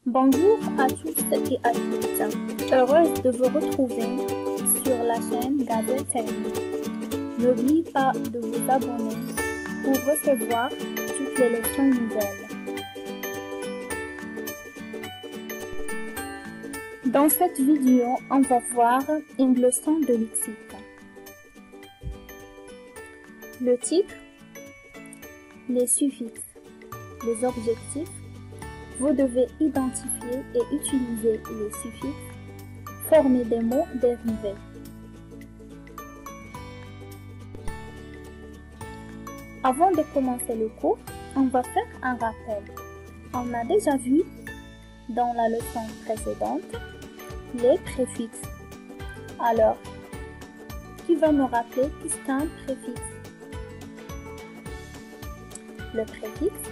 Bonjour à tous et à toutes. Heureuse de vous retrouver sur la chaîne Gazelle TV. N'oubliez pas de vous abonner pour recevoir toutes les leçons nouvelles. Dans cette vidéo, on va voir une leçon de lexique. Le titre, les suffixes, les objectifs. Vous devez identifier et utiliser les suffixes, former des mots dérivés. Avant de commencer le cours, on va faire un rappel. On a déjà vu dans la leçon précédente les préfixes. Alors, qui va me rappeler qu'est-ce qu'un préfixe? Le préfixe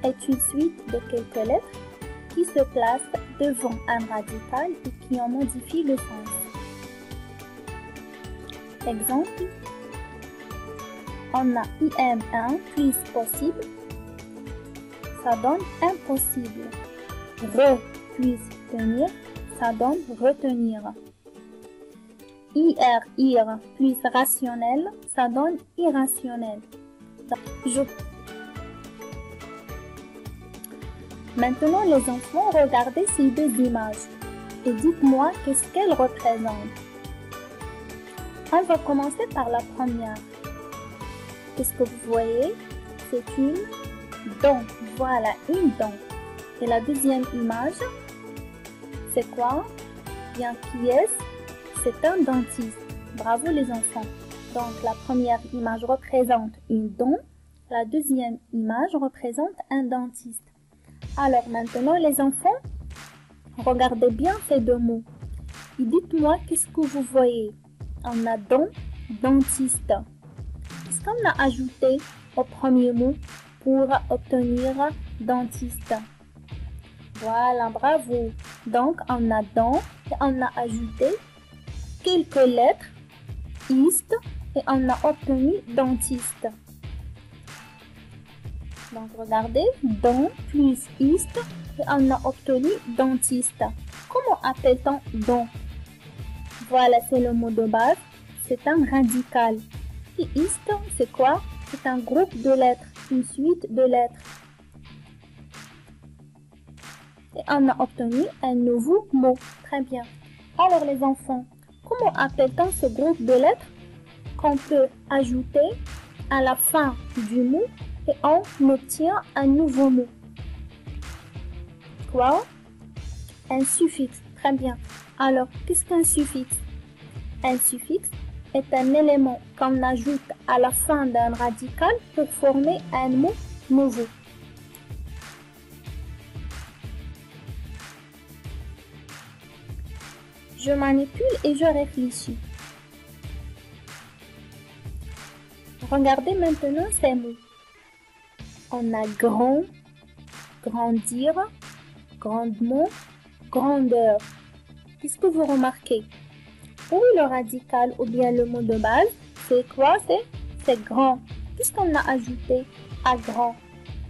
est une suite de quelques lettres qui se placent devant un radical et qui en modifient le sens. Exemple, on a IM1 plus possible, ça donne impossible. Re plus tenir, ça donne retenir. Ir plus rationnel, ça donne irrationnel. Maintenant, les enfants, regardez ces deux images et dites-moi qu'est-ce qu'elles représentent. On va commencer par la première. Qu'est-ce que vous voyez? C'est une dent. Voilà, une dent. Et la deuxième image, c'est quoi? Bien, qui est-ce? C'est un dentiste. Bravo les enfants. Donc, la première image représente une dent. La deuxième image représente un dentiste. Alors maintenant les enfants, regardez bien ces deux mots. Et dites-moi qu'est-ce que vous voyez. On a dent, dentiste. Qu'est-ce qu'on a ajouté au premier mot pour obtenir dentiste? Voilà, bravo. Donc on a dent et on a ajouté quelques lettres, ist, et on a obtenu dentiste. Donc, regardez, dent plus ist, et on a obtenu dentiste. Comment appelle-t-on dent? Voilà, c'est le mot de base. C'est un radical. Et ist, c'est quoi? C'est un groupe de lettres, une suite de lettres. Et on a obtenu un nouveau mot. Très bien. Alors, les enfants, comment appelle-t-on ce groupe de lettres qu'on peut ajouter à la fin du mot? Et on obtient un nouveau mot. Quoi? Un suffixe. Très bien. Alors, qu'est-ce qu'un suffixe? Un suffixe est un élément qu'on ajoute à la fin d'un radical pour former un mot nouveau. Je manipule et je réfléchis. Regardez maintenant ces mots. On a grand, grandir, grandement, grandeur. Qu'est-ce que vous remarquez? Oui, le radical ou bien le mot de base, c'est quoi? C'est grand. Qu'est-ce qu'on a ajouté à grand?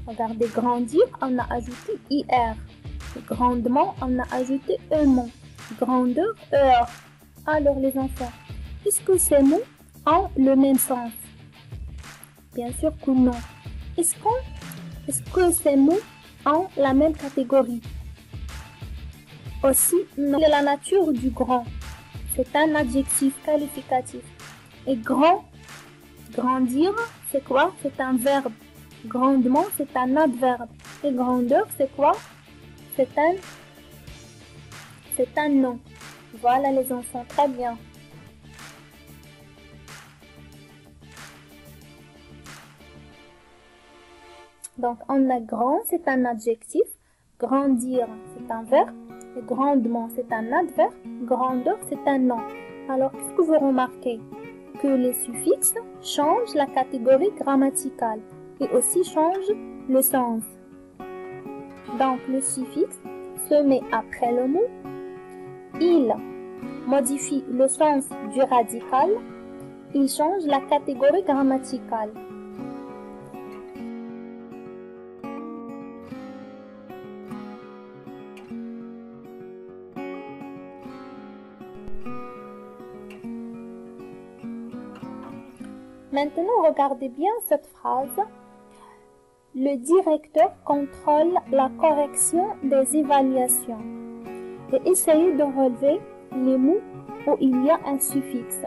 Regardez, grandir, on a ajouté IR. Grandement, on a ajouté EMON. Grandeur, ER. Alors les enfants, est-ce que ces mots ont le même sens? Bien sûr que non. Est-ce que ces mots ont la même catégorie? Aussi, non. C'est la nature du grand. C'est un adjectif qualificatif. Et grand, grandir, c'est quoi? C'est un verbe. Grandement, c'est un adverbe. Et grandeur, c'est quoi? C'est un nom. Voilà les enfants, très bien. Donc, on a grand, c'est un adjectif. Grandir, c'est un verbe. Et grandement, c'est un adverbe. Grandeur, c'est un nom. Alors, qu'est-ce que vous remarquez? Que les suffixes changent la catégorie grammaticale et aussi changent le sens. Donc, le suffixe se met après le mot. Il modifie le sens du radical. Il change la catégorie grammaticale. Maintenant, regardez bien cette phrase. Le directeur contrôle la correction des évaluations. Et essayez de relever les mots où il y a un suffixe.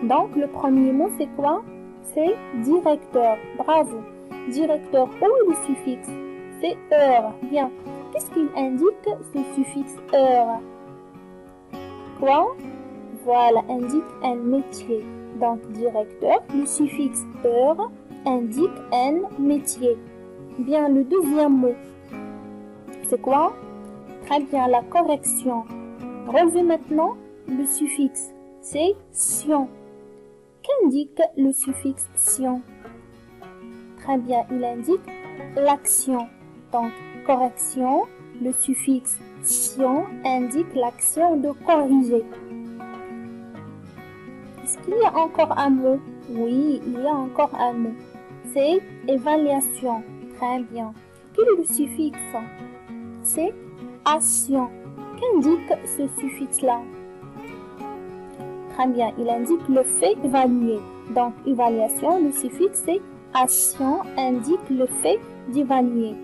Donc, le premier mot, c'est quoi? C'est directeur. Bravo. Directeur, où est le suffixe? C'est heure. Bien. Qu'est-ce qu'il indique, ce suffixe heure? Quoi? Voilà, indique un métier. Donc, directeur, le suffixe heure indique un métier. Bien, le deuxième mot, c'est quoi? Très bien, la correction. Relevez maintenant le suffixe. C'est sion. Qu'indique le suffixe sion? Très bien, il indique l'action. Donc, correction, le suffixe sion indique l'action de corriger. Est-ce qu'il y a encore un mot? Oui, il y a encore un mot. C'est évaluation. Très bien. Quel est le suffixe? C'est ation. Qu'indique ce suffixe-là? Très bien, il indique le fait évaluer. Donc, évaluation, le suffixe c'est ation indique le fait d'évaluer.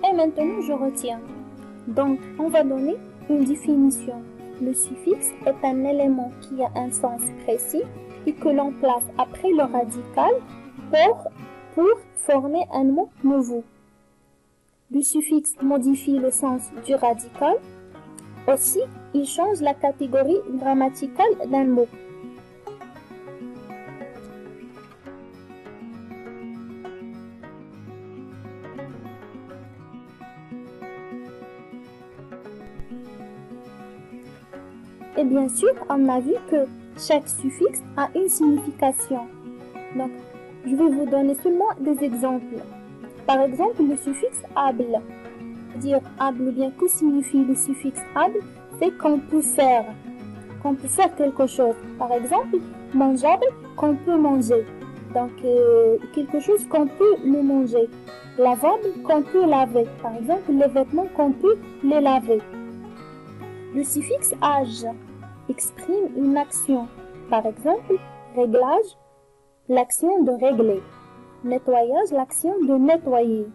Et maintenant, je retiens. Donc, on va donner une définition. Le suffixe est un élément qui a un sens précis et que l'on place après le radical pour former un mot nouveau. Le suffixe modifie le sens du radical. Aussi, il change la catégorie grammaticale d'un mot. Et bien sûr, on a vu que chaque suffixe a une signification. Donc, je vais vous donner seulement des exemples. Par exemple, le suffixe able. Dire able, bien que signifie le suffixe able, c'est qu'on peut faire quelque chose. Par exemple, mangeable, qu'on peut manger. Donc, quelque chose qu'on peut le manger. Lavable, qu'on peut laver. Par exemple, les vêtements qu'on peut les laver. Le suffixe age exprime une action. Par exemple, réglage, l'action de régler. Nettoyage, l'action de nettoyer.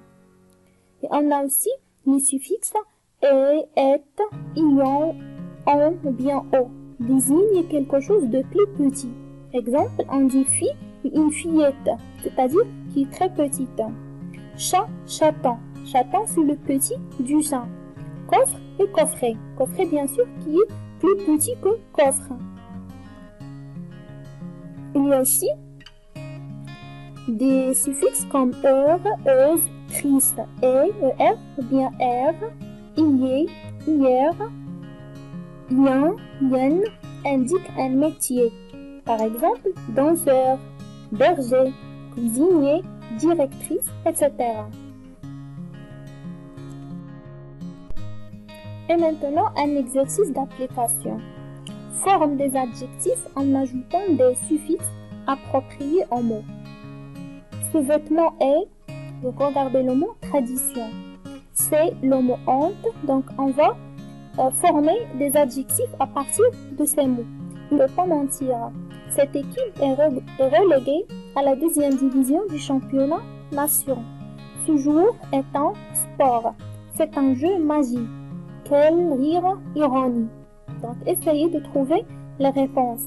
Et on a aussi les suffixes et, et, ion, on ou bien o. Désigne quelque chose de plus petit. Exemple, on dit fille ou une fillette, c'est-à-dire qui est très petite. Chat, chaton. Chaton, c'est le petit du chat. Coffre et coffret. Coffret, bien sûr, qui est plus petit que coffre. Il y a aussi des suffixes comme heure, euse, triste, et, ou bien r, ier, hier, yen, yen, indiquent un métier. Par exemple, danseur, berger, cuisinier, directrice, etc. Et maintenant, un exercice d'application. Forme des adjectifs en ajoutant des suffixes appropriés au mot. Ce vêtement est, donc regardez le mot tradition. C'est le mot honte, donc on va former des adjectifs à partir de ces mots. Il ne faut pas mentir. Cette équipe est reléguée à la deuxième division du championnat national. Ce jour est un sport. C'est un jeu magique. Quel rire ironie. Donc, essayez de trouver les réponses.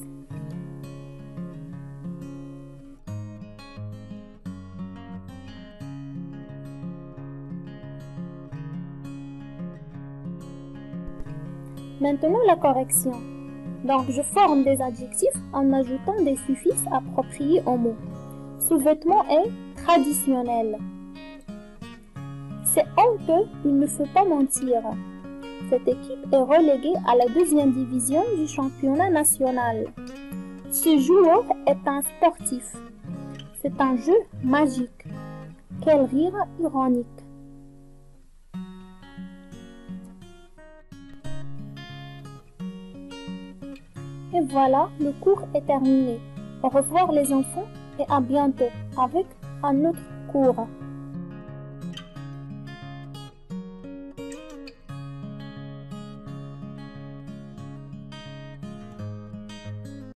Maintenant, la correction. Donc, je forme des adjectifs en ajoutant des suffixes appropriés au mot. Ce vêtement est traditionnel. C'est honteux, il ne faut pas mentir. Cette équipe est reléguée à la deuxième division du championnat national. Ce joueur est un sportif. C'est un jeu magique. Quel rire ironique. Et voilà, le cours est terminé. Au revoir les enfants et à bientôt avec à notre cours.